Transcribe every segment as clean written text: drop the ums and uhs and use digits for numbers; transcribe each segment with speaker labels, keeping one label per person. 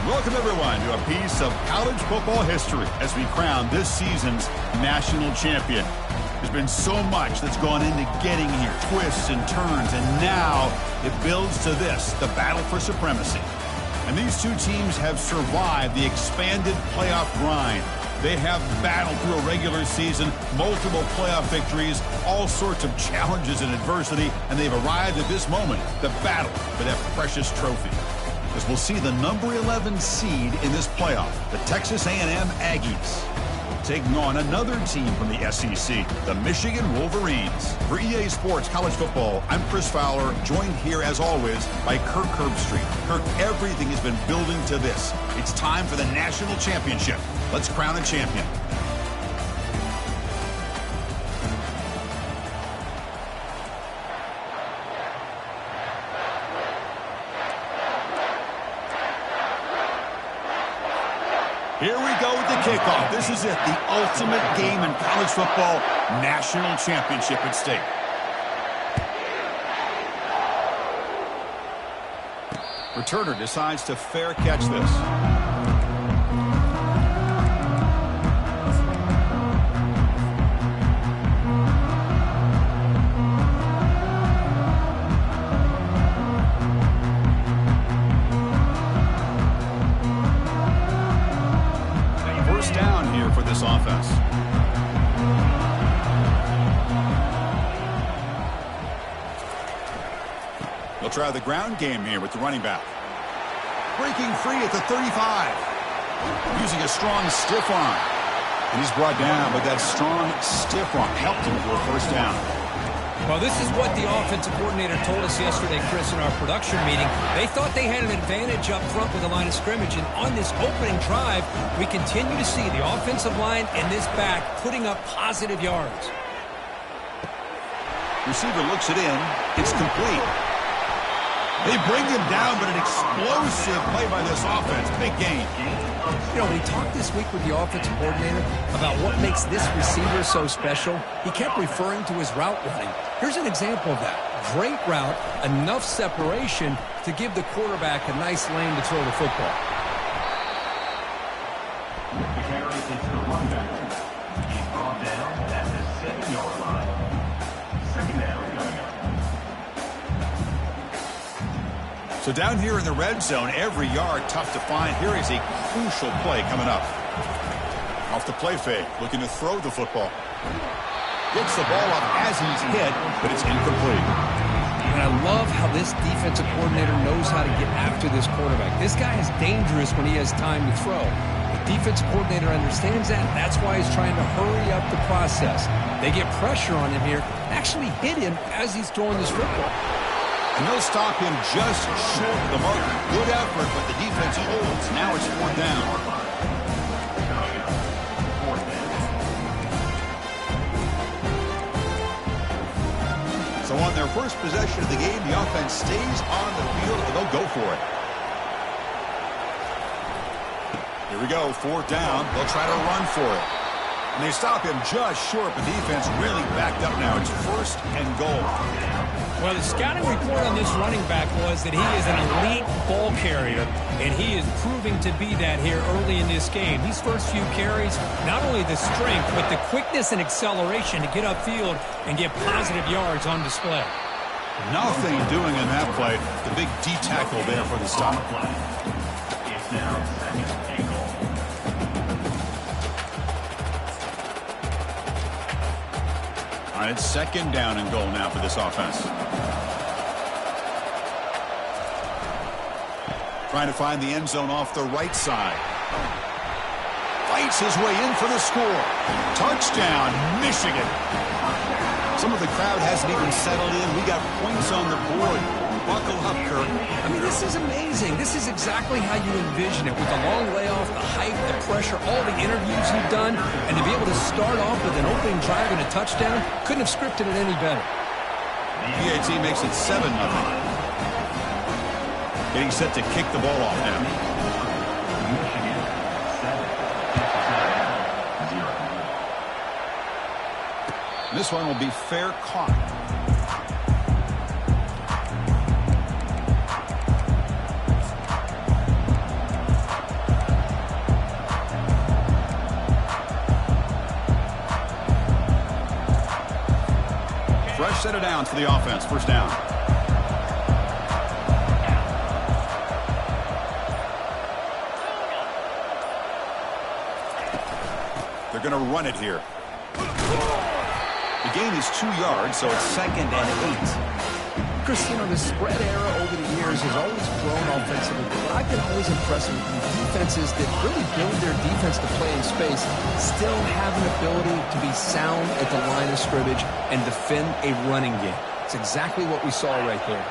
Speaker 1: Welcome, everyone, to a piece of college football history as we crown this season's national champion. There's been so much that's gone into getting here, twists and turns, and now it builds to this, the battle for supremacy. And these two teams have survived the expanded playoff grind. They have battled through a regular season, multiple playoff victories, all sorts of challenges and adversity, and they've arrived at this moment, the battle for that precious trophy. As we'll see the number 11 seed in this playoff, the Texas A&M Aggies, taking on another team from the SEC, the Michigan Wolverines. For EA Sports College Football, I'm Chris Fowler, joined here as always by Kirk Herbstreit. Kirk, everything has been building to this. It's time for the national championship. Let's crown a champion. Here we go with the kickoff. This is it, the ultimate game in college football, national championship at stake. Returner decides to fair catch this. Down here for this offense. They'll try the ground game here with the running back. Breaking free at the 35. Using a strong stiff arm. And he's brought down, but that strong stiff arm helped him to a first down.
Speaker 2: Well, this is what the offensive coordinator told us yesterday, Chris, in our production meeting. They thought they had an advantage up front with the line of scrimmage, and on this opening drive, we continue to see the offensive line and this back putting up positive yards.
Speaker 1: Receiver looks it in. It's complete. They bring him down, but an explosive play by this offense. Big gain.
Speaker 2: You know, we talked this week with the offensive coordinator about what makes this receiver so special. He kept referring to his route running. Here's an example of that. Great route, enough separation to give the quarterback a nice lane to throw the football.
Speaker 3: The carry is the running back. He's brought down at the 7-yard line. Second down coming up.
Speaker 1: So down here in the red zone, every yard tough to find. Here is a crucial play coming up. Off the play fake, looking to throw the football. Gets the ball up as he's hit, but it's incomplete.
Speaker 2: And I love how this defensive coordinator knows how to get after this quarterback. This guy is dangerous when he has time to throw. The defensive coordinator understands that. That's why he's trying to hurry up the process. They get pressure on him here, actually hit him as he's throwing this football.
Speaker 1: And they'll stop him just short of the marker. Good effort, but the defense holds. Now it's 4th down. So on their first possession of the game, the offense stays on the field, and they'll go for it. Here we go, 4th down. They'll try to run for it. And they stop him just short, but defense really backed up now. It's 1st and goal.
Speaker 2: Well, the scouting report on this running back was that he is an elite ball carrier, and he is proving to be that here early in this game. These first few carries, not only the strength, but the quickness and acceleration to get upfield and get positive yards on display.
Speaker 1: Nothing doing in that play. The big D tackle there for the stop.
Speaker 3: It's now 2nd and goal.
Speaker 1: All right, it's 2nd down and goal now for this offense. Trying to find the end zone off the right side. Fights his way in for the score. Touchdown, Michigan. Some of the crowd hasn't even settled in. We got points on the board. Buckle up, Kirk.
Speaker 2: I mean, this is amazing. This is exactly how you envision it, with the long layoff, the hype, the pressure, all the interviews you've done, and to be able to start off with an opening drive and a touchdown, couldn't have scripted it any better.
Speaker 1: PAT makes it 7-0. Getting set to kick the ball off now.
Speaker 3: Michigan 7, 0.
Speaker 1: This one will be fair caught. of downs for the offense. First down. They're going to run it here. The gain is 2 yards, so it's 2nd and 8.
Speaker 2: Chris, you know, the spread era over the years has always grown offensively, but I've been always impressed with defenses that really build their defense to play in space, still have an ability to be sound at the line of scrimmage and defend a running game. It's exactly what we saw right there.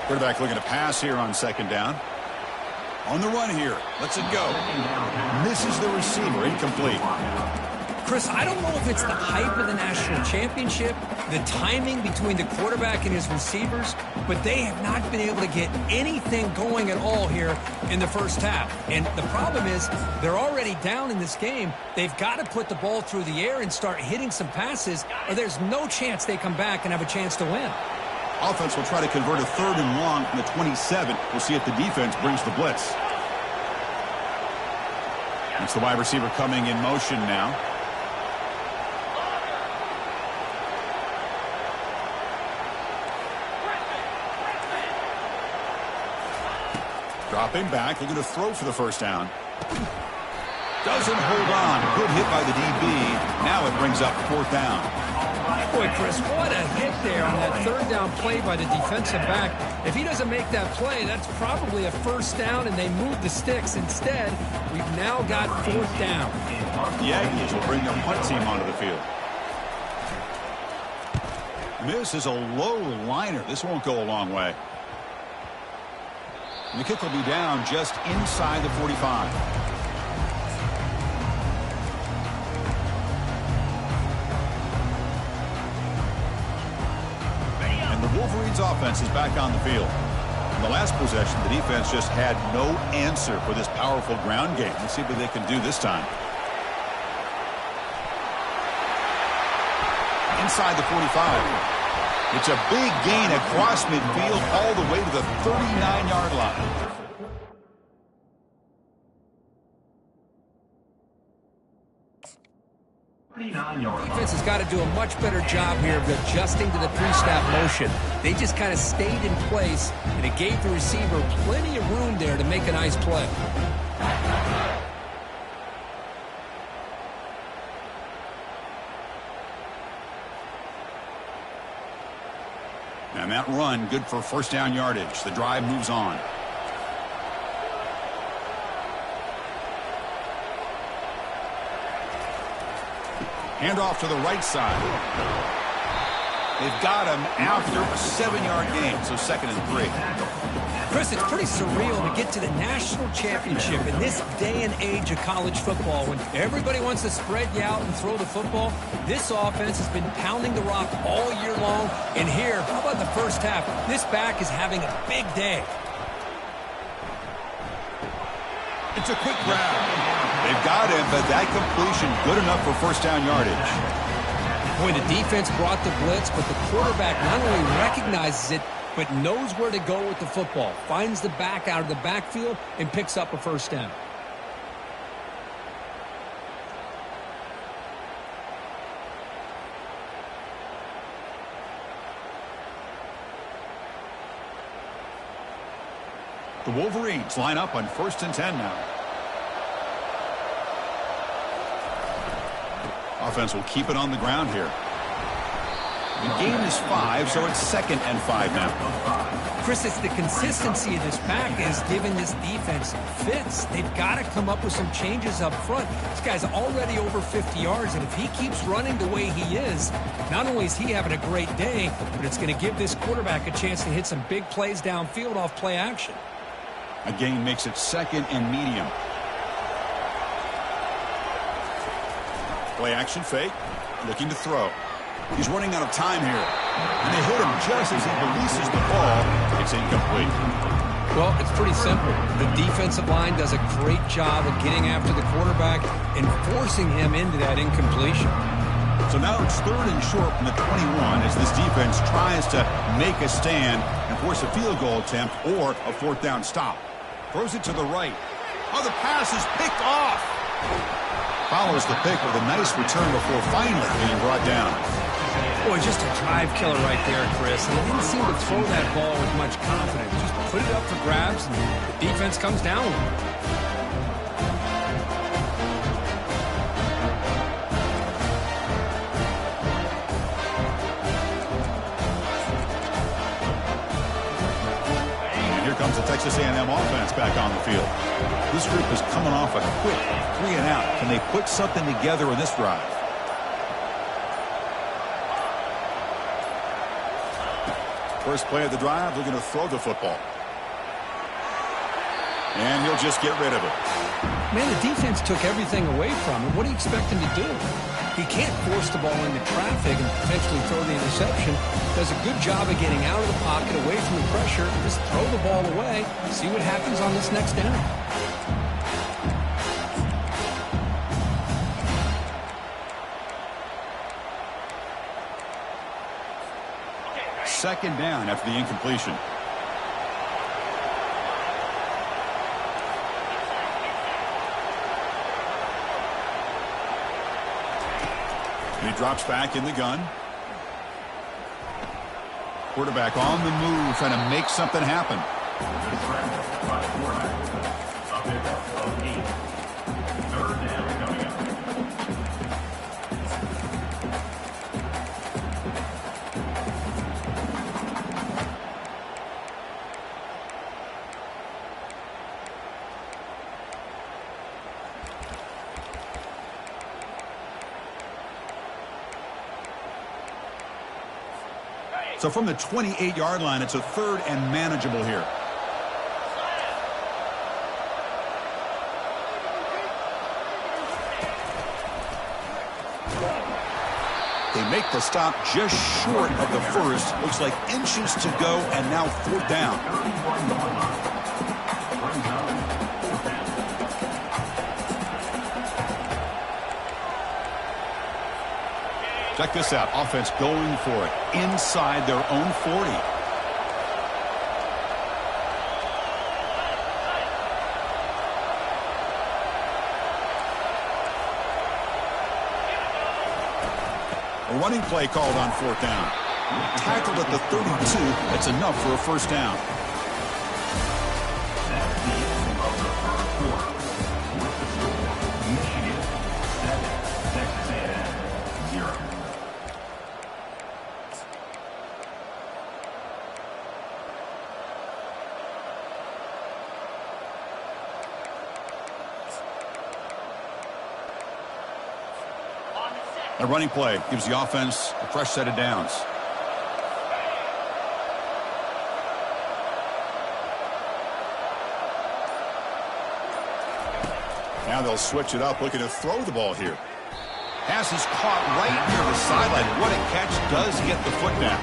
Speaker 1: Quarterback looking to pass here on 2nd down. On the run here. Lets it go. Misses the receiver. Incomplete.
Speaker 2: Chris, I don't know if it's the hype of the national championship, the timing between the quarterback and his receivers, but they have not been able to get anything going at all here in the first half. And the problem is they're already down in this game. They've got to put the ball through the air and start hitting some passes, or there's no chance they come back and have a chance to win.
Speaker 1: Offense will try to convert a 3rd and long from the 27. We'll see if the defense brings the blitz. It's the wide receiver coming in motion now. Dropping back, looking to throw for the first down. Doesn't hold on. Good hit by the DB. Now it brings up 4th down.
Speaker 2: Boy, Chris, what a hit there on that 3rd down play by the defensive back. If he doesn't make that play, that's probably a first down, and they move the sticks. Instead, we've now got 4th down.
Speaker 1: The Aggies will bring their punt team onto the field. Miss is a low liner. This won't go a long way. And the kick will be down just inside the 45. Wolverines offense is back on the field. In the last possession, the defense just had no answer for this powerful ground game. Let's see what they can do this time. Inside the 45. It's a big gain across midfield all the way to the 39-yard line.
Speaker 2: Defense has got to do a much better job here of adjusting to the pre-snap motion. They just kind of stayed in place, and it gave the receiver plenty of room there to make a nice play.
Speaker 1: And that run, good for first down yardage. The drive moves on. Handoff to the right side. They've got him after a 7-yard gain, so 2nd and 3.
Speaker 2: Chris, it's pretty surreal to get to the national championship in this day and age of college football when everybody wants to spread you out and throw the football. This offense has been pounding the rock all year long, and here, how about the first half? This back is having a big day.
Speaker 1: It's a quick grab. They've got him, but that completion good enough for first down yardage.
Speaker 2: Boy, the defense brought the blitz, but the quarterback not only recognizes it, but knows where to go with the football. Finds the back out of the backfield and picks up a first down.
Speaker 1: The Wolverines line up on 1st and 10 now. Offense will keep it on the ground here. The gain is 5, so it's 2nd and 5 now.
Speaker 2: Chris, it's the consistency of this pack is giving this defense fits. They've got to come up with some changes up front. This guy's already over 50 yards, and if he keeps running the way he is, not only is he having a great day, but it's going to give this quarterback a chance to hit some big plays downfield off play action.
Speaker 1: A gain makes it 2nd and medium. Play action fake, looking to throw. He's running out of time here. And they hit him just as he releases the ball. It's incomplete.
Speaker 2: Well, it's pretty simple. The defensive line does a great job of getting after the quarterback and forcing him into that incompletion.
Speaker 1: So now it's 3rd and short from the 21 as this defense tries to make a stand and force a field goal attempt or a 4th down stop. Throws it to the right. Oh, the pass is picked off. Follows the pick with a nice return before finally being brought down.
Speaker 2: Boy, just a drive killer right there, Chris. And he didn't seem to throw that ball with much confidence. Just put it up for grabs, and the defense comes down with it.
Speaker 1: And here comes the Texas A&M offense back on the field. This group is coming off a quick 3-and-out. Can they put something together in this drive? First play of the drive, they're going to throw the football. And he'll just get rid of it.
Speaker 2: Man, the defense took everything away from him. What do you expect him to do? He can't force the ball into traffic and potentially throw the interception. Does a good job of getting out of the pocket, away from the pressure, and just throw the ball away. See what happens on this next down.
Speaker 1: Second down after the incompletion. And he drops back in the gun. Quarterback on the move, trying to make something happen.
Speaker 3: Third down coming up.
Speaker 1: So from the 28-yard line, it's a third and manageable here. They make the stop just short of the first. Looks like inches to go, and now fourth down. Check this out. Offense going for it inside their own 40. A running play called on fourth down. Tackled at the 32. That's enough for a first down.
Speaker 3: That's the end of the first quarter. With the score, Michigan 7, Texas A&M 0.
Speaker 1: A running play gives the offense a fresh set of downs. Now they'll switch it up, looking to throw the ball here. Pass is caught right near the sideline. What a catch, does get the foot down.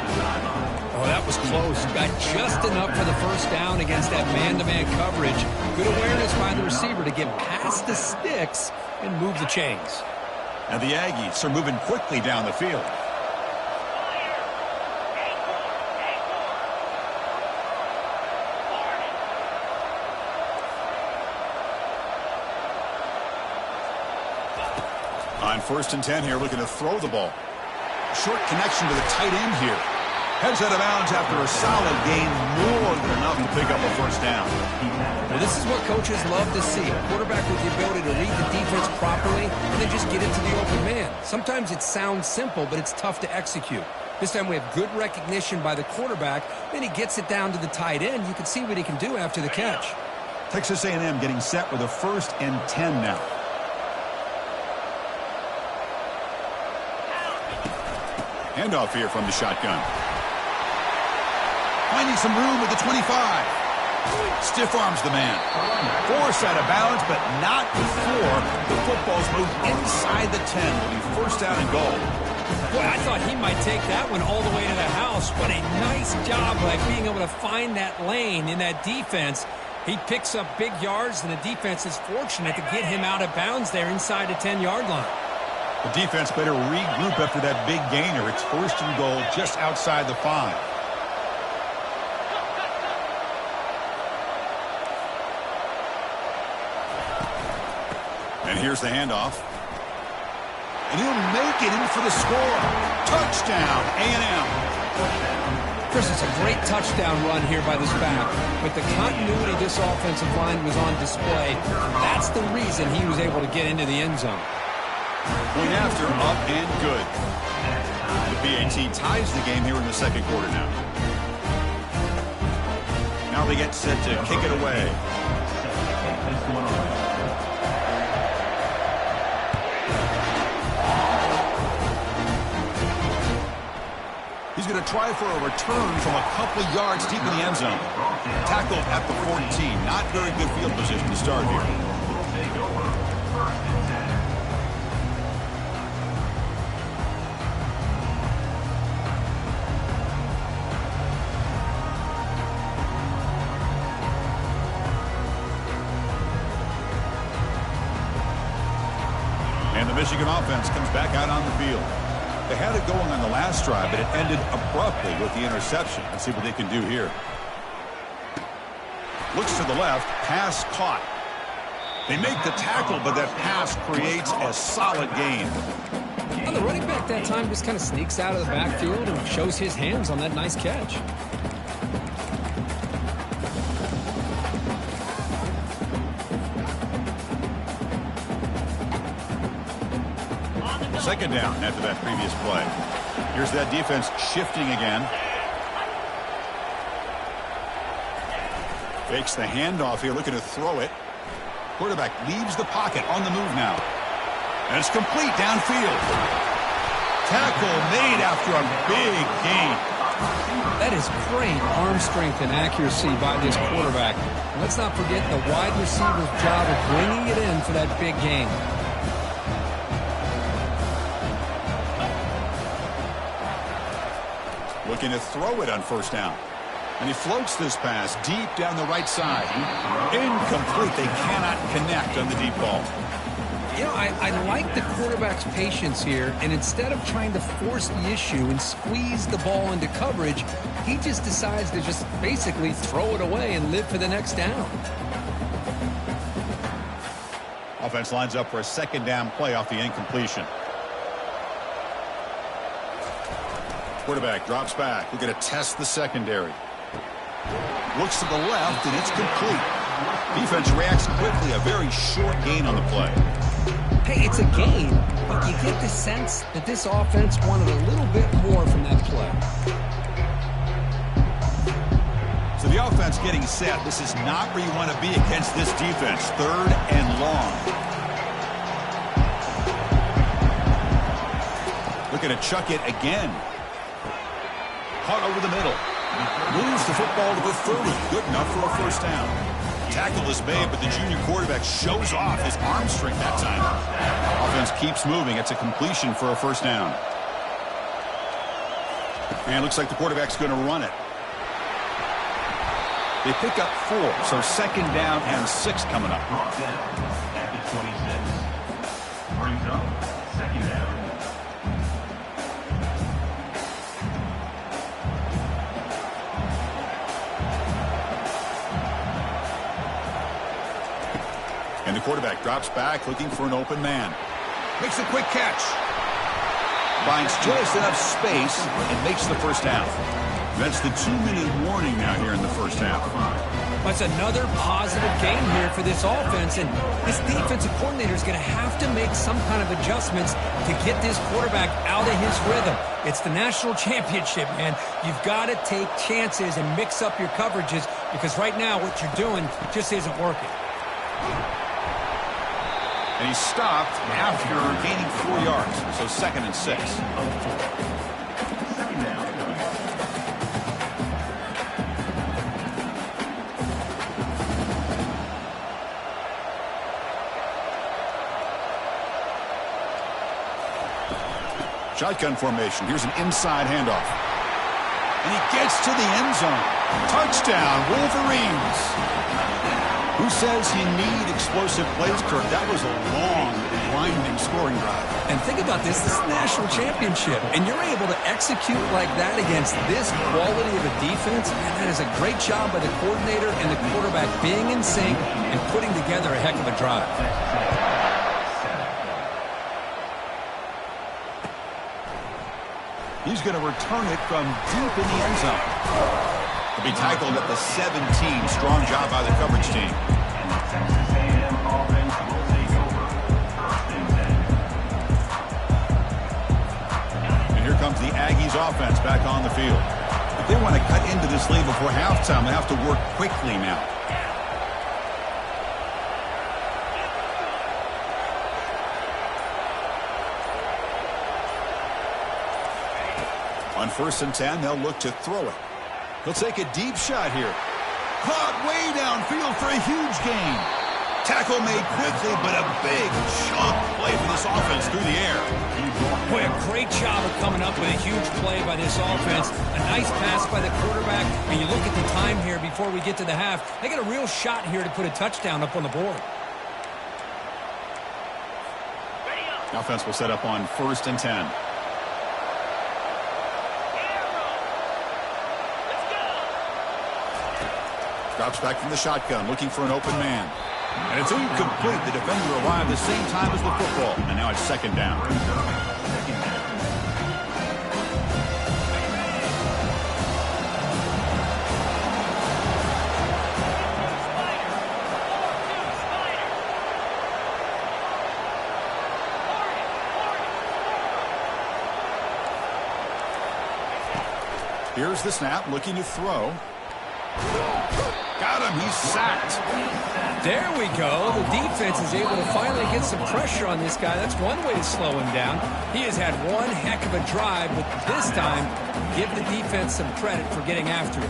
Speaker 2: Oh, that was close. Got just enough for the first down against that man-to-man coverage. Good awareness by the receiver to get past the sticks and move the chains.
Speaker 1: And the Aggies are moving quickly down the field. On 1st and 10 here, looking to throw the ball. Short connection to the tight end here. Heads out of bounds after a solid gain, more than enough to pick up a first down.
Speaker 2: Well, this is what coaches love to see. A quarterback with the ability to read the defense properly and then just get it to the open man. Sometimes it sounds simple, but it's tough to execute. This time we have good recognition by the quarterback. Then he gets it down to the tight end. You can see what he can do after the catch.
Speaker 1: Texas A&M getting set with a 1st and 10 now. Handoff here from the shotgun. Finding some room at the 25. Stiff arms the man. Force out of bounds, but not before the football's moved inside the 10. Will be first down and goal.
Speaker 2: Boy, I thought he might take that one all the way to the house. But a nice job by being able to find that lane in that defense. He picks up big yards, and the defense is fortunate to get him out of bounds there inside the 10-yard line.
Speaker 1: The defense better regroup after that big gainer. It's 1st and goal just outside the 5. And here's the handoff. And he'll make it in for the score. Touchdown, A&M.
Speaker 2: Chris, it's a great touchdown run here by this back, but the continuity of this offensive line was on display. That's the reason he was able to get into the end zone.
Speaker 1: Point after, up and good. The PAT ties the game here in the second quarter now. Now they get set to kick it away. He's going to try for a return from a couple of yards deep in the end zone. Tackle at the 14. Not very good field position to start here. And the Michigan offense comes back out on the field. They had it going on the last drive, but it ended abruptly with the interception. Let's see what they can do here. Looks to the left, pass caught. They make the tackle, but that pass creates a solid gain.
Speaker 2: Well, the running back that time just kind of sneaks out of the backfield and shows his hands on that nice catch.
Speaker 1: Second down after that previous play. Here's that defense shifting again. Fakes the handoff here, looking to throw it. Quarterback leaves the pocket on the move now. And it's complete downfield. Tackle made after a big gain.
Speaker 2: That is great arm strength and accuracy by this quarterback. Let's not forget the wide receiver's job of bringing it in for that big gain.
Speaker 1: Looking to throw it on first down. And he floats this pass deep down the right side. Incomplete. They cannot connect on the deep ball.
Speaker 2: You know, I like the quarterback's patience here, and instead of trying to force the issue and squeeze the ball into coverage, he just decides to just basically throw it away and live for the next down.
Speaker 1: Offense lines up for a second down play off the incompletion. Quarterback drops back. We're going to test the secondary. Looks to the left, and it's complete. Defense reacts quickly. A very short gain on the play.
Speaker 2: Hey, it's a gain, but you get the sense that this offense wanted a little bit more from that play.
Speaker 1: So the offense getting set. This is not where you want to be against this defense. Third and long. Looking to chuck it again. Caught over the middle. Moves the football to the 30. Good enough for a first down. Tackle is made, but the junior quarterback shows off his arm strength that time. Offense keeps moving. It's a completion for a first down. And looks like the quarterback's going to run it. They pick up 4, so second down and 6 coming up.
Speaker 3: At the 26. Brings up second down.
Speaker 1: And the quarterback drops back, looking for an open man. Makes a quick catch. Finds just enough space and makes the first down. That's the 2-minute warning now here in the first half.
Speaker 2: That's another positive game here for this offense, and this defensive coordinator is going to have to make some kind of adjustments to get this quarterback out of his rhythm. It's the national championship, man. You've got to take chances and mix up your coverages, because right now what you're doing just isn't working.
Speaker 1: And he stopped after gaining 4 yards, so second and 6.
Speaker 3: Second down.
Speaker 1: Shotgun formation. Here's an inside handoff. And he gets to the end zone. Touchdown, Wolverines. Who says you need explosive plays, Kirk? That was a long, winding scoring drive.
Speaker 2: And think about this. This is the national championship, and you're able to execute like that against this quality of a defense, and that is a great job by the coordinator and the quarterback being in sync and putting together a heck of a drive.
Speaker 1: He's going to return it from deep in the end zone. He'll be tackled at the 17. Strong job by the coverage team.
Speaker 3: And the Texas A&M offense will take over. First and 10.
Speaker 1: And here comes the Aggies offense back on the field. If they want to cut into this lead before halftime, they have to work quickly now. On 1st and 10, they'll look to throw it. He'll take a deep shot here. Caught way downfield for a huge gain. Tackle made quickly, but a big chunk play for this offense through the air.
Speaker 2: Boy, a great job of coming up with a huge play by this offense. A nice pass by the quarterback. And you look at the time here before we get to the half. They got a real shot here to put a touchdown up on the board.
Speaker 1: The offense will set up on 1st and 10. Drops back from the shotgun, looking for an open man. And it's incomplete. The defender arrived the same time as the football. And now it's 2nd down. Here's the snap, looking to throw. Got him. He's sacked.
Speaker 2: There we go. The defense is able to finally get some pressure on this guy. That's one way to slow him down. He has had one heck of a drive, but this time, give the defense some credit for getting after it.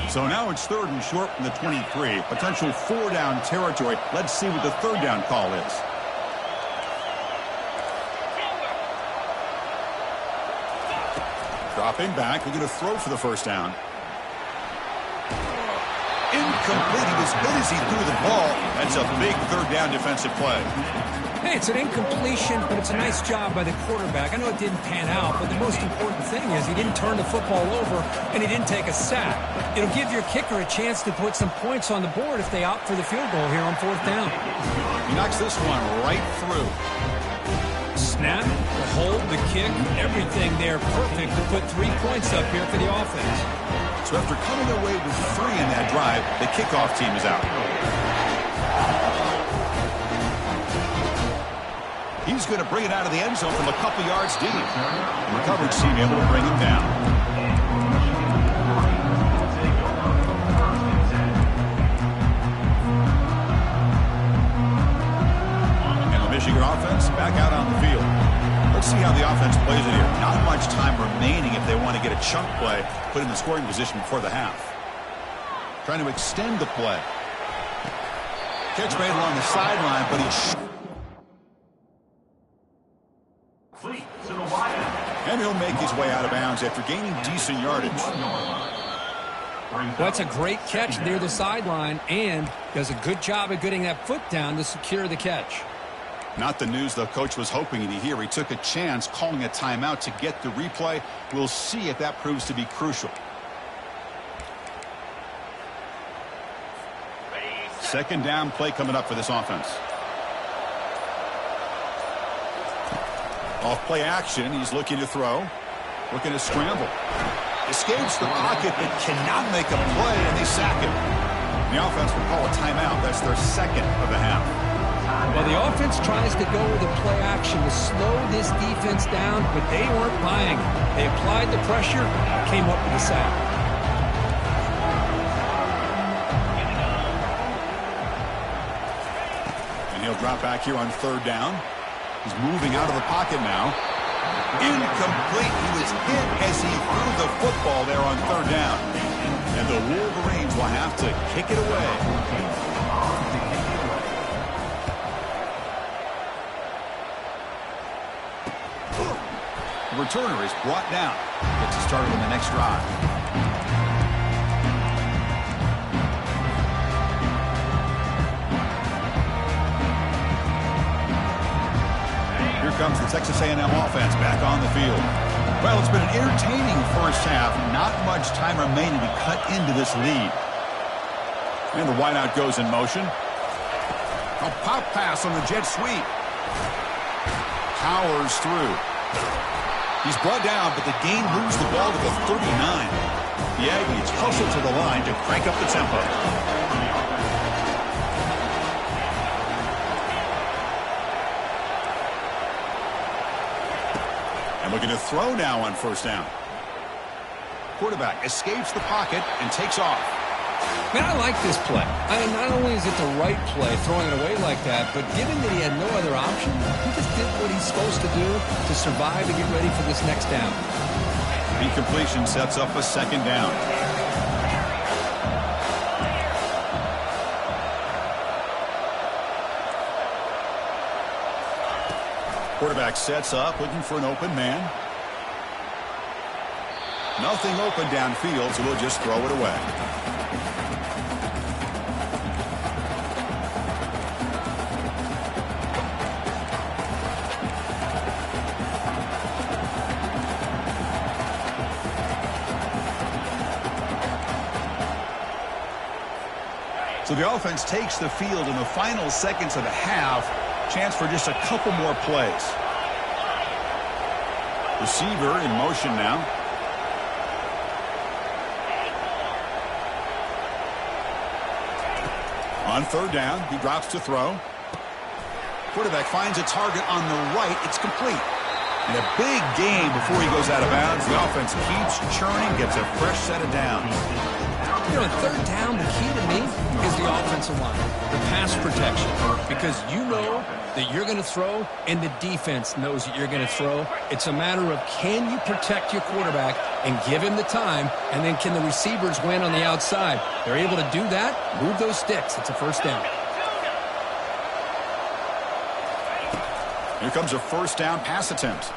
Speaker 1: So now it's 3rd and short from the 23. Potential 4-down territory. Let's see what the 3rd down call is. Dropping back. We're going to throw for the 1st down. Incomplete. He was good as he threw the ball. That's a big 3rd down defensive play.
Speaker 2: Hey, it's an incompletion, but it's a nice job by the quarterback. I know it didn't pan out, but the most important thing is he didn't turn the football over and he didn't take a sack. It'll give your kicker a chance to put some points on the board if they opt for the field goal here on 4th down.
Speaker 1: He knocks this one right through.
Speaker 2: Snap, the hold, the kick, everything there perfect to put 3 points up here for the offense.
Speaker 1: So after coming away with 3 in that drive, the kickoff team is out. He's going to bring it out of the end zone from a couple yards deep. And the coverage team able to bring him down. And the Michigan offense back out on the field. Let's see how the offense plays it here. Not much time remaining if they want to get a chunk play put in the scoring position before the half. Trying to extend the play. Catch made along the sideline, but and he'll make his way out of bounds after gaining decent yardage.
Speaker 2: That's a great catch near the sideline and does a good job of getting that foot down to secure the catch.
Speaker 1: Not the news the coach was hoping to hear. He took a chance calling a timeout to get the replay. We'll see if that proves to be crucial. 2nd down play coming up for this offense. Off play action. He's looking to throw. Looking to scramble. Escapes the pocket but cannot make a play, and they sack him. The offense will call a timeout. That's their 2nd of the half.
Speaker 2: Well, the offense tries to go with a play action to slow this defense down, but they weren't buying it. They applied the pressure, came up with a sack.
Speaker 1: And he'll drop back here on 3rd down. He's moving out of the pocket now. Incomplete. He was hit as he threw the football there on 3rd down. And the Wolverines will have to kick it away. The returner is brought down. Gets it started on the next drive. Here comes the Texas A&M offense back on the field. Well, it's been an entertaining first half. Not much time remaining to cut into this lead. And the wideout goes in motion. A pop pass on the jet sweep. Powers through. He's brought down, but the gain moves the ball to the 39. The Aggies hustle to the line to crank up the tempo. And looking to throw now on first down. Quarterback escapes the pocket and takes off.
Speaker 2: Man, I like this play. Not only is it the right play, throwing it away like that, but given that he had no other option, he just did what he's supposed to do to survive and get ready for this next down.
Speaker 1: Incompletion sets up a second down. Quarterback sets up, looking for an open man. Nothing open downfield, so we'll just throw it away. So the offense takes the field in the final seconds of the half. Chance for just a couple more plays. Receiver in motion now. On third down, he drops to throw. Quarterback finds a target on the right. It's complete. And a big gain before he goes out of bounds. The offense keeps churning, gets a fresh set of downs.
Speaker 2: You know, third down, the key to me is the offensive line, the pass protection, because you know that you're going to throw and the defense knows that you're going to throw. It's a matter of can you protect your quarterback and give him the time, and then can the receivers win on the outside? They're able to do that, move those sticks. It's a first down.
Speaker 1: Here comes a first down pass attempt.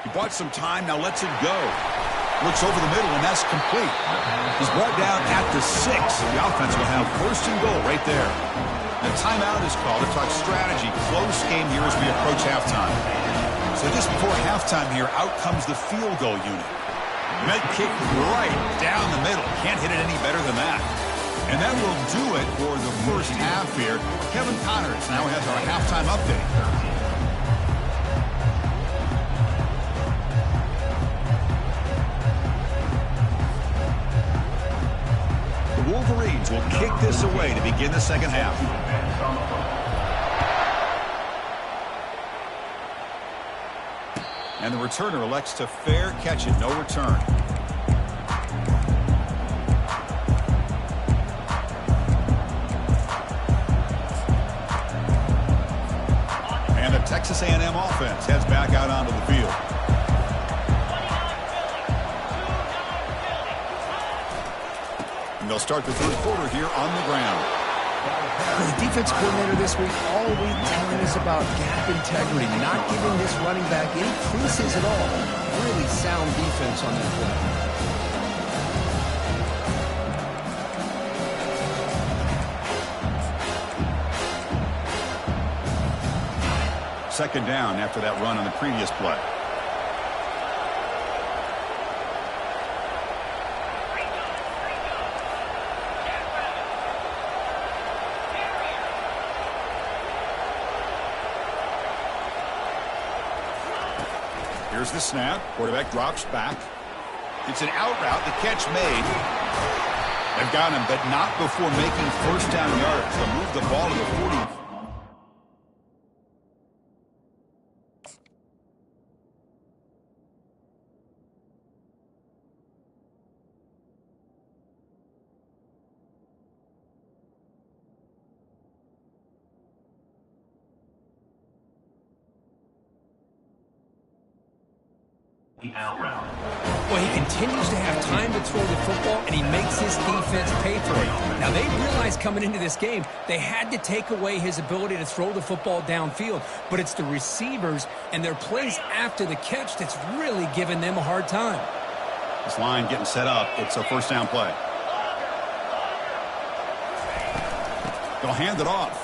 Speaker 1: He bought some time, now lets it go. Looks over the middle, and that's complete. He's brought down at the 6. The offense will have first and goal right there. The timeout is called to talk strategy. Close game here as we approach halftime. So just before halftime here, out comes the field goal unit. Med kick right down the middle. Can't hit it any better than that. And that will do it for the first half here. Kevin Connors now has our halftime update. Wolverines will kick this away to begin the second half. And the returner elects to fair catch it, no return. And the Texas A&M offense heads back out onto the field. They'll start the third quarter here on the ground.
Speaker 2: The defense coordinator this week all week telling us about gap integrity, not giving this running back any creases at all. Really sound defense on that
Speaker 1: play. Second down after that run on the previous play. Here's the snap. Quarterback drops back. It's an out route. The catch made. They've got him, but not before making first down yards. They'll move the ball to the 40.
Speaker 2: Well, he continues to have time to throw the football, and he makes his defense pay for it. Now, they realized coming into this game they had to take away his ability to throw the football downfield, but it's the receivers and their plays after the catch that's really giving them a hard time.
Speaker 1: This line getting set up. It's a first down play. They'll hand it off.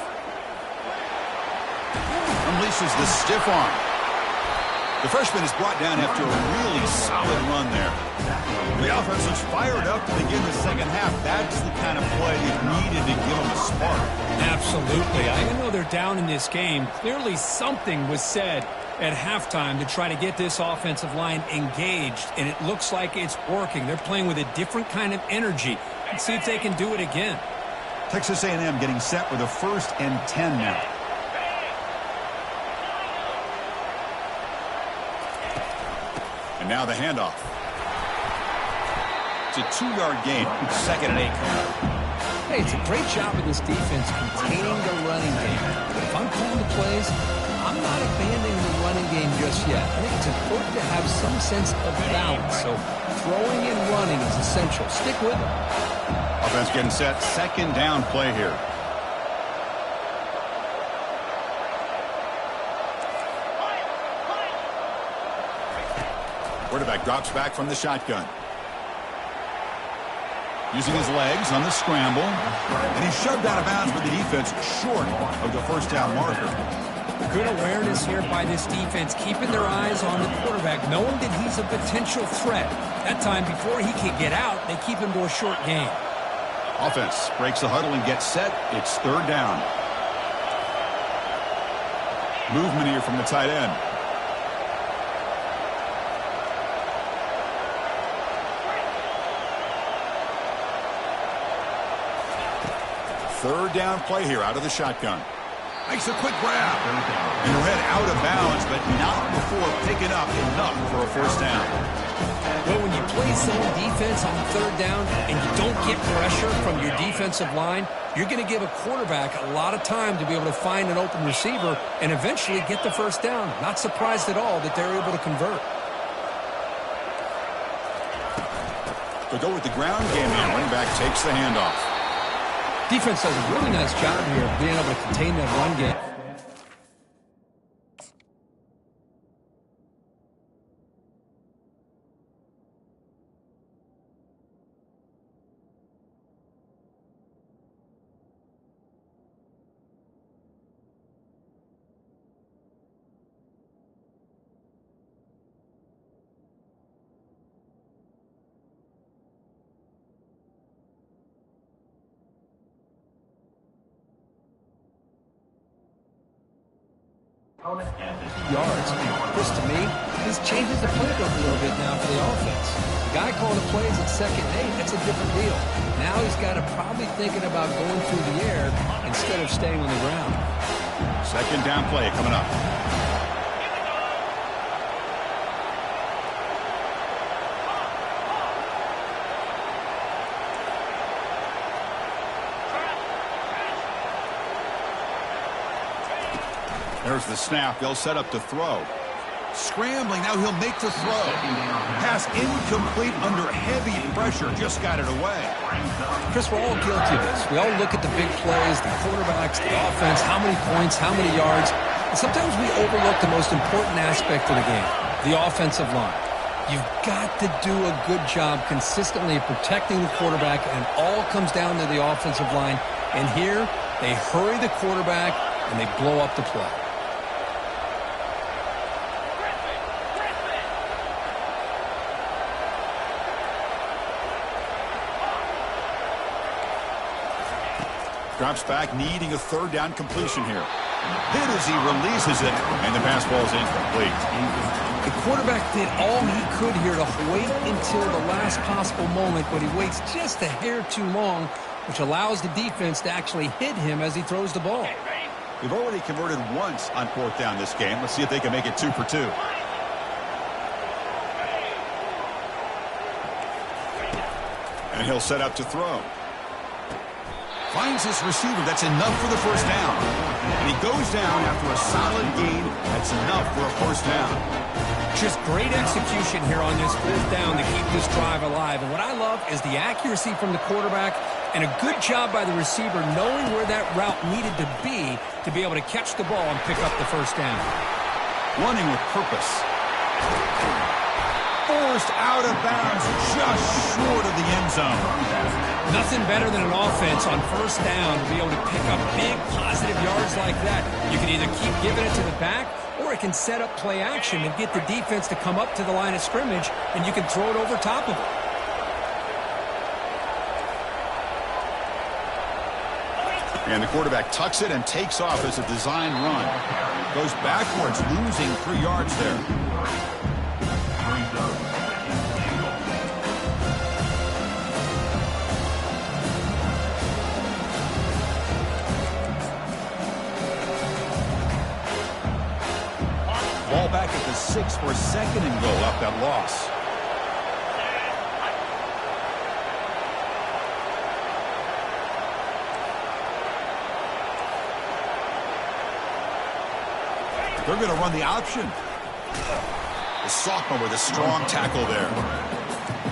Speaker 1: Unleashes the stiff arm. The freshman is brought down after a really solid run there. The offense looks fired up to begin the second half. That's the kind of play they've needed to give them a spark.
Speaker 2: Absolutely. Even though they're down in this game, clearly something was said at halftime to try to get this offensive line engaged, and it looks like it's working. They're playing with a different kind of energy. Let's see if they can do it again.
Speaker 1: Texas A&M getting set with a 1st and 10 now. And now the handoff. It's a 2-yard gain. 2nd and 8 coming up.
Speaker 2: Hey, it's a great job of this defense containing the running game. But if I'm calling the plays, I'm not abandoning the running game just yet. I think it's important to have some sense of balance. So throwing and running is essential. Stick with it.
Speaker 1: Offense getting set. 2nd down play here. Quarterback drops back from the shotgun. Using his legs on the scramble. And he's shoved out of bounds with the defense short of the 1st down marker.
Speaker 2: Good awareness here by this defense, keeping their eyes on the quarterback, knowing that he's a potential threat. That time, before he can get out, they keep him to a short gain.
Speaker 1: Offense breaks the huddle and gets set. It's 3rd down. Movement here from the tight end. Third down play here out of the shotgun. Makes a quick grab. And read out of bounds, but not before picking up enough for a 1st down.
Speaker 2: Well, when you play zone defense on 3rd down and you don't get pressure from your defensive line, you're going to give a quarterback a lot of time to be able to find an open receiver and eventually get the 1st down. Not surprised at all that they're able to convert.
Speaker 1: To go with the ground game now, running back takes the handoff.
Speaker 2: Defense does a really nice job here of being able to contain that run game. Yards. Chris, to me, this changes the playbook a little bit now for the offense. The guy calling the plays at 2nd and 8, that's a different deal. Now he's got to probably thinking about going through the air instead of staying on the ground.
Speaker 1: 2nd down play coming up. There's the snap. They'll set up to throw. Scrambling. Now he'll make the throw. Pass incomplete under heavy pressure. Just got it away.
Speaker 2: Chris, we're all guilty of this. We all look at the big plays, the quarterbacks, the offense, how many points, how many yards. And sometimes we overlook the most important aspect of the game, the offensive line. You've got to do a good job consistently protecting the quarterback, and it all comes down to the offensive line. And here, they hurry the quarterback, and they blow up the play.
Speaker 1: Drops back, needing a 3rd down completion here. Hit as he releases it, and the pass ball is incomplete.
Speaker 2: The quarterback did all he could here to wait until the last possible moment, but he waits just a hair too long, which allows the defense to actually hit him as he throws the ball.
Speaker 1: They've already converted once on 4th down this game. Let's see if they can make it 2 for 2. And he'll set up to throw. Finds this receiver. That's enough for the 1st down. And he goes down after a solid gain. That's enough for a 1st down.
Speaker 2: Just great execution here on this 4th down to keep this drive alive. And what I love is the accuracy from the quarterback and a good job by the receiver knowing where that route needed to be able to catch the ball and pick up the 1st down.
Speaker 1: Running with purpose. Forced out of bounds just short of the end zone.
Speaker 2: Nothing better than an offense on 1st down to be able to pick up big positive yards like that. You can either keep giving it to the back, or it can set up play action and get the defense to come up to the line of scrimmage, and you can throw it over top of it.
Speaker 1: And the quarterback tucks it and takes off as a design run. Goes backwards, losing 3 yards there. Ball back at the 6 for a 2nd and goal up that loss. They're going to run the option. The sophomore with a strong tackle there.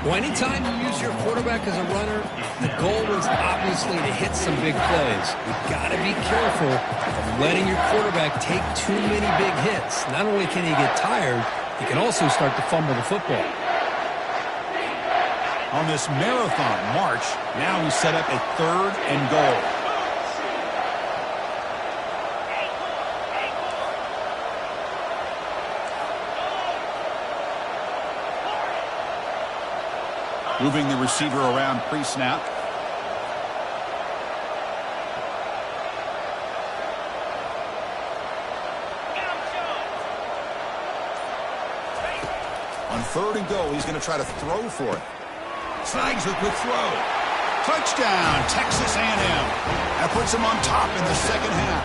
Speaker 2: Well, anytime you use your quarterback as a runner, the goal is obviously to hit some big plays. You've got to be careful of letting your quarterback take too many big hits. Not only can he get tired, he can also start to fumble the football.
Speaker 1: On this marathon march, now we set up a 3rd and goal. Moving the receiver around pre-snap. On 3rd and goal, he's going to try to throw for it. Snags a quick throw. Touchdown, Texas A&M. That puts him on top in the 2nd half.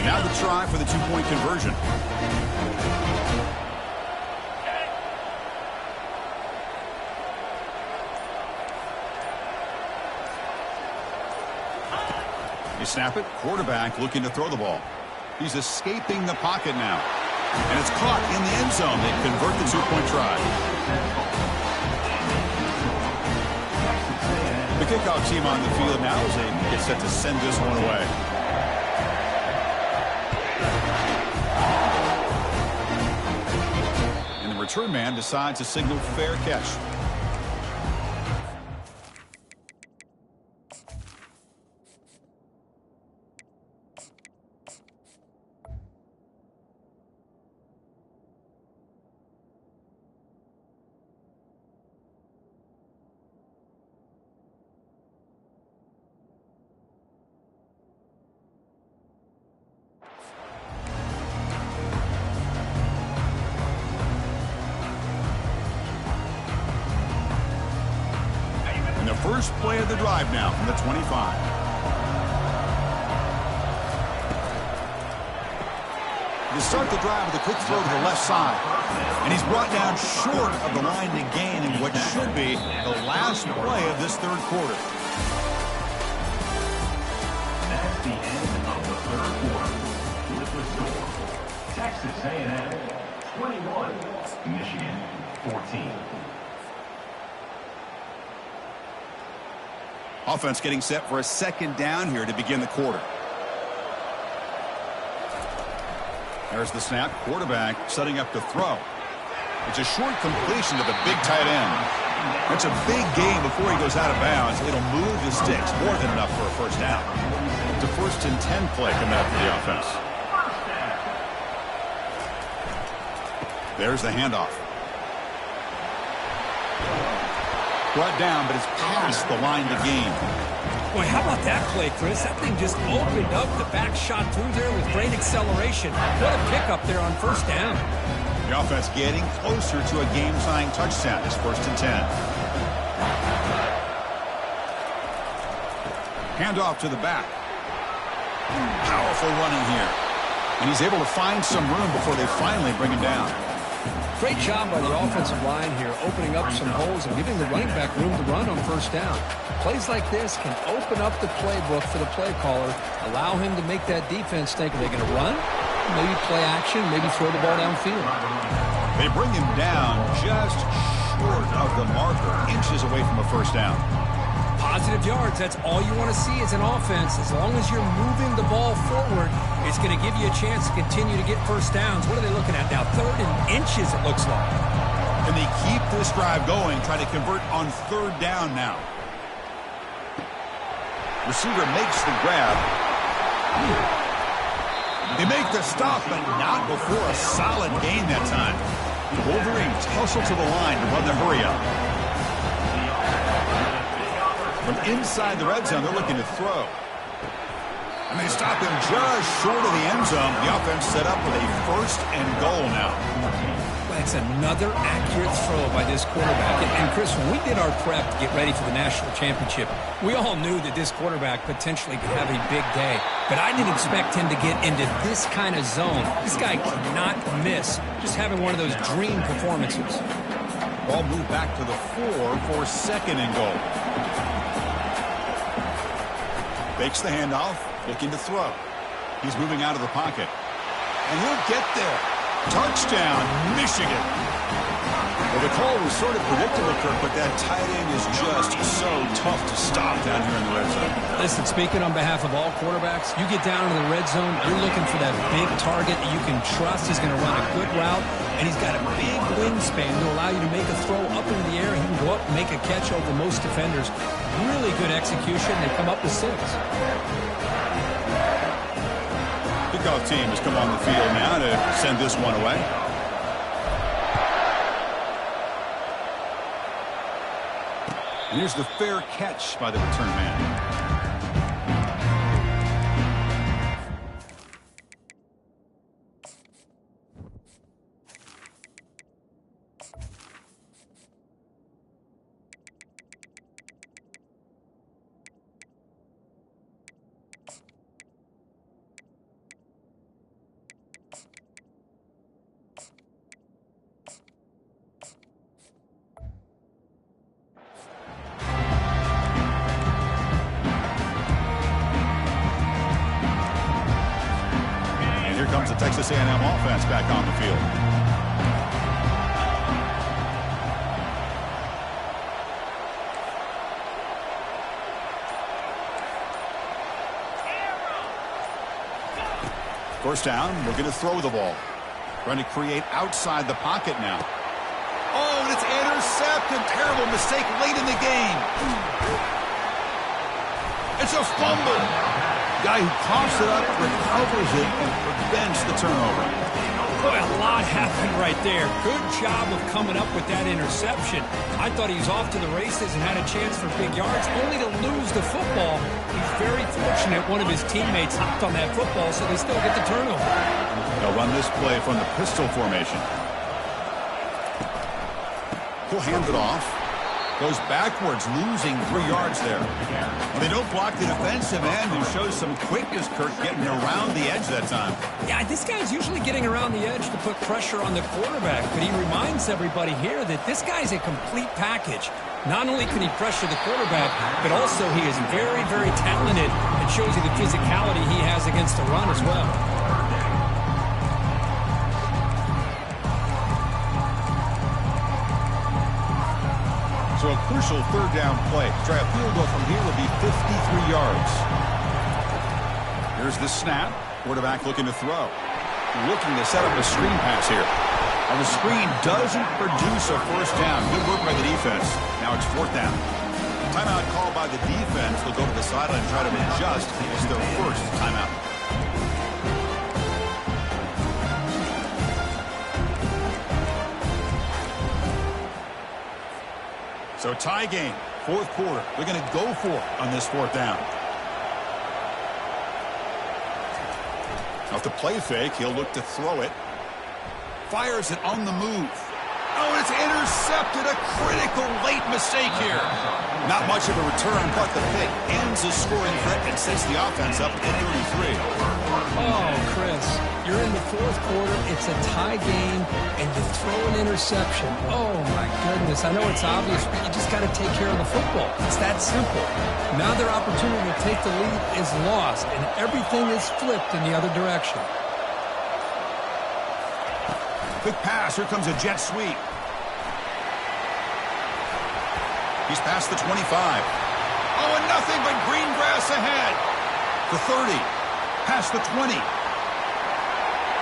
Speaker 1: Now the try for the 2-point conversion. You snap it. Quarterback looking to throw the ball. He's escaping the pocket now. And it's caught in the end zone. They convert the 2-point try. The kickoff team on the field now as they get set to send this one away. Return man decides to signal fair catch. First play of the drive now from the 25. To start the drive with a quick throw to the left side. And he's brought down short of the line to gain in what should be the last play of this 3rd quarter.
Speaker 3: That's the end of the 3rd quarter. With the score, Texas A&M 21, Michigan 14.
Speaker 1: Offense getting set for a 2nd down here to begin the quarter. There's the snap. Quarterback setting up to throw. It's a short completion to the big tight end. That's a big gain before he goes out of bounds. It'll move the sticks more than enough for a 1st down. It's a 1st and 10 play coming up for the offense. There's the handoff. Brought down, but it's past the line to gain.
Speaker 2: Boy, how about that play, Chris? That thing just opened up. The back shot through there with great acceleration. What a pickup there on 1st down.
Speaker 1: The offense getting closer to a game-tying touchdown. It's 1st and 10. Handoff to the back. Powerful running here. And he's able to find some room before they finally bring him down.
Speaker 2: Great job by the offensive line here, opening up some holes and giving the running back room to run on 1st down. Plays like this can open up the playbook for the play caller, allow him to make that defense think, are they going to run? Maybe play action, maybe throw the ball downfield.
Speaker 1: They bring him down just short of the marker, inches away from a 1st down.
Speaker 2: Positive yards, that's all you want to see as an offense. As long as you're moving the ball forward, it's going to give you a chance to continue to get first downs. What are they looking at now? 3rd and inches, it looks like.
Speaker 1: And they keep this drive going, trying to convert on 3rd down now. Receiver makes the grab. They make the stop, but not before a solid gain that time. The Wolverines hustle to the line to run the hurry up. From inside the red zone, they're looking to throw. And they stop him just short of the end zone. The offense set up with a 1st and goal now.
Speaker 2: That's another accurate throw by this quarterback. And Chris, when we did our prep to get ready for the national championship, we all knew that this quarterback potentially could have a big day. But I didn't expect him to get into this kind of zone. This guy cannot miss. Just having one of those dream performances.
Speaker 1: Ball moved back to the 4 for 2nd and goal. Fakes the handoff, looking to throw. He's moving out of the pocket. And he'll get there. Touchdown, Michigan. Well, the call was sort of predictable, Kirk, but that tight end is just so tough to stop down here in the red zone.
Speaker 2: Listen, speaking on behalf of all quarterbacks, you get down to the red zone, you're looking for that big target that you can trust is going to run a good route, and he's got a big wingspan to allow you to make a throw up into the air. He can go up and make a catch over most defenders. Really good execution. They come up with 6.
Speaker 1: Kickoff team has come on the field now to send this one away. And here's the fair catch by the return man. Comes the Texas A&M offense back on the field. First down, looking to throw the ball. Trying to create outside the pocket now. Oh, and it's intercepted. Terrible mistake late in the game. It's a fumble. Guy who coughs it up, recovers it, and prevents the turnover.
Speaker 2: Boy, a lot happened right there. Good job of coming up with that interception. I thought he was off to the races and had a chance for big yards, only to lose the football. He's very fortunate one of his teammates hopped on that football, so they still get the turnover.
Speaker 1: They'll run this play from the pistol formation. He'll hand it off. Goes backwards, losing 3 yards there. Well, they don't block the defensive end, who shows some quickness, Kirk, getting around the edge that time.
Speaker 2: Yeah, this guy's usually getting around the edge to put pressure on the quarterback, but he reminds everybody here that this guy's a complete package. Not only can he pressure the quarterback, but also he is very, very talented and shows you the physicality he has against the run as well.
Speaker 1: So a crucial 3rd down play. Try a field goal from here will be 53 yards. Here's the snap. Quarterback looking to throw. Looking to set up a screen pass here. And the screen doesn't produce a first down. Good work by the defense. Now it's 4th down. Timeout called by the defense. They'll go to the sideline and try to adjust. It's their first timeout. So tie game, 4th quarter. They're going to go for it on this 4th down. Off the play fake, he'll look to throw it. Fires it on the move. Oh, it's intercepted. A critical late mistake here. Not much of a return, but the pick ends the scoring threat and sets the offense up at 33.
Speaker 2: Oh, Chris, you're in the 4th quarter. It's a tie game, and you throw an interception. Oh, my goodness. I know it's obvious, but you just got to take care of the football. It's that simple. Now their opportunity to take the lead is lost, and everything is flipped in the other direction.
Speaker 1: Quick pass. Here comes a jet sweep. He's past the 25. Oh, going nothing but green grass ahead. The 30, past the 20.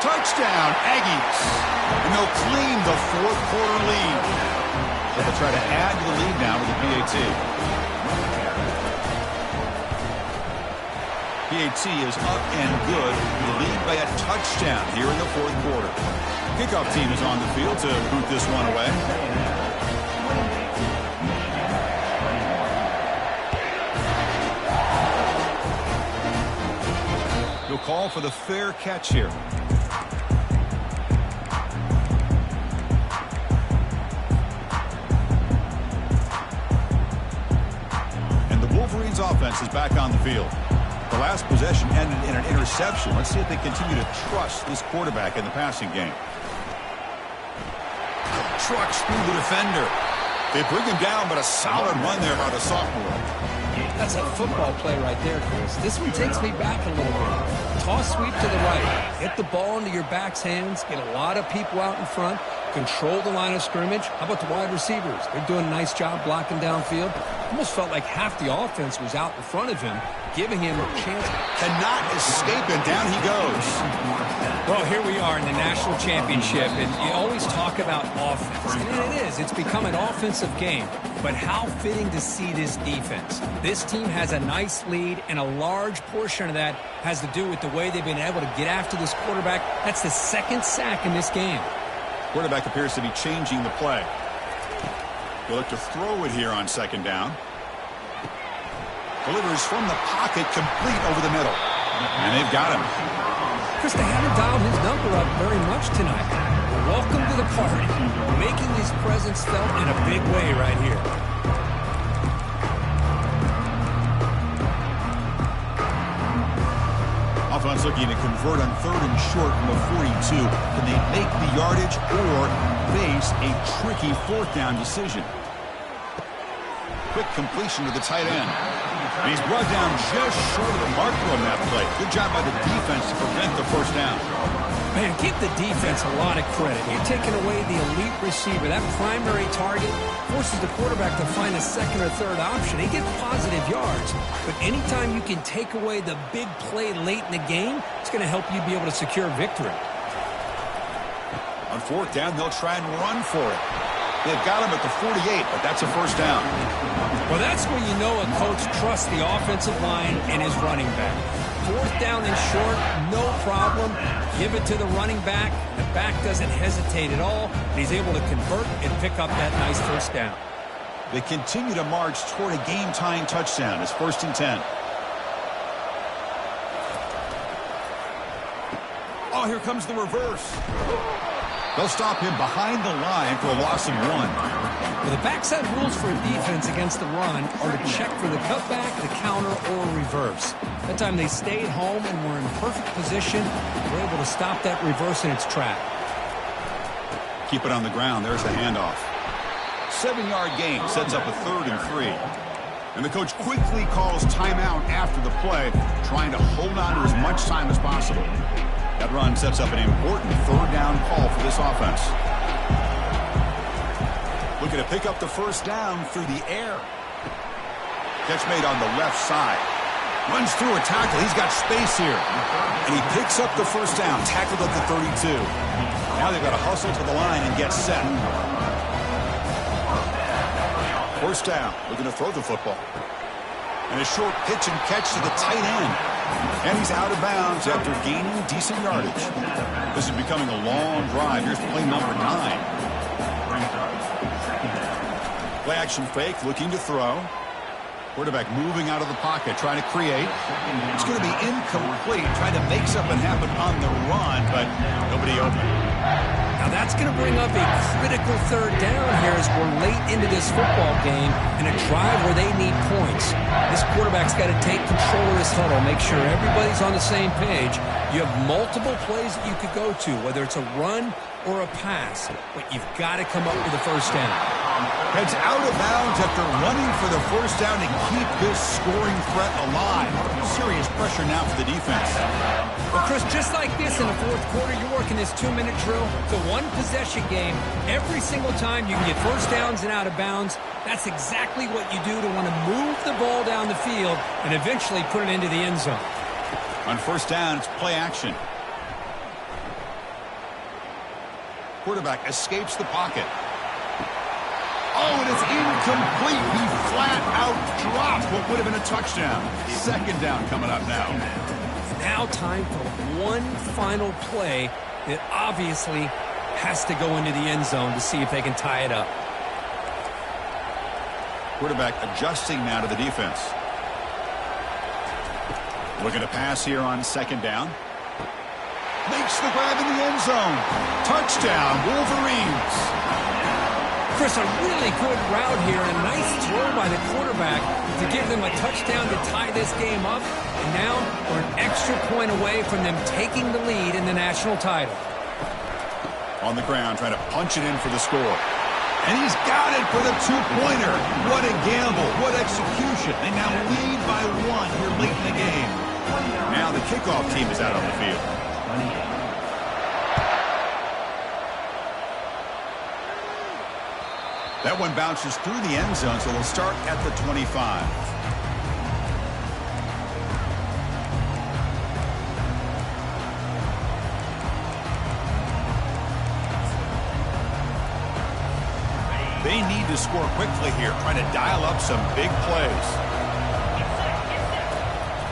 Speaker 1: Touchdown, Aggies. And they'll claim the fourth quarter lead. They'll try to add to the lead now with the PAT. PAT is up and good. The lead by a touchdown here in the fourth quarter. Kickoff team is on the field to boot this one away. He'll call for the fair catch here. And the Wolverines offense is back on the field. The last possession ended in an interception. Let's see if they continue to trust this quarterback in the passing game. Trucks through the defender. They bring him down, but a solid run there by the sophomore.
Speaker 2: That's a football play right there, Chris. This one takes me back a little bit. Toss sweep to the right. Get the ball into your back's hands. Get a lot of people out in front. Control the line of scrimmage. How about the wide receivers? They're doing a nice job blocking downfield. Almost felt like half the offense was out in front of him, giving him a chance.
Speaker 1: Cannot escape, and down he goes.
Speaker 2: Well, here we are in the national championship, and you always talk about offense. And it is. It's become an offensive game. But how fitting to see this defense. This team has a nice lead, and a large portion of that has to do with the way they've been able to get after this quarterback. That's the second sack in this game.
Speaker 1: Quarterback appears to be changing the play. He'll look to throw it here on second down. Delivers from the pocket, complete over the middle. And they've got him.
Speaker 2: Chris, they haven't dialed his number up very much tonight. Welcome to the party. Making his presence felt in a big way right here.
Speaker 1: Offense looking to convert on 3rd and short from the 42. Can they make the yardage or face a tricky 4th down decision? Quick completion to the tight end. And he's brought down just short of the marker on that play. Good job by the defense to prevent the 1st down.
Speaker 2: Man, give the defense a lot of credit. You're taking away the elite receiver. That primary target forces the quarterback to find a 2nd or 3rd option. He gets positive yards. But anytime you can take away the big play late in the game, it's going to help you be able to secure victory.
Speaker 1: On 4th down, they'll try and run for it. They've got him at the 48, but that's a 1st down.
Speaker 2: Well, that's where you know a coach trusts the offensive line and his running back. 4th down and short, no problem. Give it to the running back. The back doesn't hesitate at all. He's able to convert and pick up that nice 1st down.
Speaker 1: They continue to march toward a game-tying touchdown. It's 1st and 10. Oh, here comes the reverse. They'll stop him behind the line for a loss of 1.
Speaker 2: Well, the backside rules for a defense against the run are to check for the cutback, the counter, or reverse. That time they stayed home and were in perfect position. They were able to stop that reverse in its track.
Speaker 1: Keep it on the ground. There's the handoff. 7-yard gain sets up a 3rd and 3. And the coach quickly calls timeout after the play, trying to hold on to as much time as possible. That run sets up an important 3rd down call for this offense. Looking to pick up the 1st down through the air. Catch made on the left side. Runs through a tackle. He's got space here. And he picks up the 1st down, tackled at the 32. Now they've got to hustle to the line and get set. 1st down, looking to throw the football. And a short pitch and catch to the tight end. And he's out of bounds after gaining decent yardage. This is becoming a long drive. Here's play number 9. Play action fake, looking to throw. Quarterback moving out of the pocket, trying to create. It's going to be incomplete, trying to make something happen on the run, but nobody open.
Speaker 2: Now that's going to bring up a critical 3rd down here as we're late into this football game in a drive where they need points. This quarterback's got to take control of this huddle, make sure everybody's on the same page. You have multiple plays that you could go to, whether it's a run or a pass, but you've got to come up with a 1st down.
Speaker 1: Heads out of bounds after running for the 1st down to keep this scoring threat alive. Serious pressure now for the defense.
Speaker 2: Well, Chris, Chris, just like this in the fourth quarter, you're working this 2-minute drill. It's a one-possession game. Every single time you can get first downs and out of bounds. That's exactly what you do to want to move the ball down the field and eventually put it into the end zone.
Speaker 1: On first down, it's play action. Quarterback escapes the pocket. Oh, and it's incomplete. He flat out dropped what would have been a touchdown. Second down coming up now.
Speaker 2: Now time for one final play that obviously has to go into the end zone to see if they can tie it up.
Speaker 1: Quarterback adjusting now to the defense. Looking to pass here on second down. Makes the grab in the end zone. Touchdown, Wolverines.
Speaker 2: Chris, a really good route here and a nice throw by the quarterback to give them a touchdown to tie this game up. And now we're an extra point away from them taking the lead in the national title.
Speaker 1: On the ground, trying to punch it in for the score. And he's got it for the two-pointer. What a gamble. What execution. They now lead by 1 here late in the game. Now the kickoff team is out on the field. That one bounces through the end zone, so they'll start at the 25. They need to score quickly here, trying to dial up some big plays.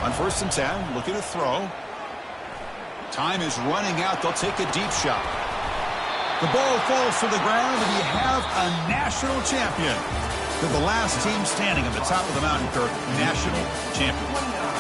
Speaker 1: On first and 10, looking to throw. Time is running out. They'll take a deep shot. The ball falls to the ground, and you have a national champion. They're the last team standing at the top of the mountain, Kirk, national champion.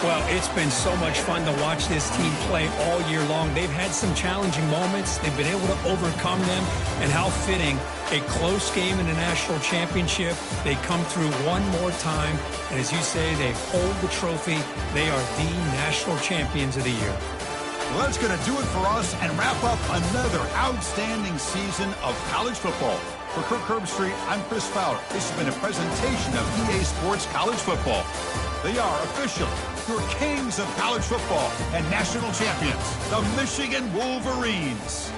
Speaker 2: Well, it's been so much fun to watch this team play all year long. They've had some challenging moments. They've been able to overcome them. And how fitting, a close game in the national championship. They come through one more time. And as you say, they hold the trophy. They are the national champions of the year.
Speaker 1: Well, that's going to do it for us and wrap up another outstanding season of college football. For Kirk Herbstreit, I'm Chris Fowler. This has been a presentation of EA Sports College Football. They are officially your kings of college football and national champions, the Michigan Wolverines.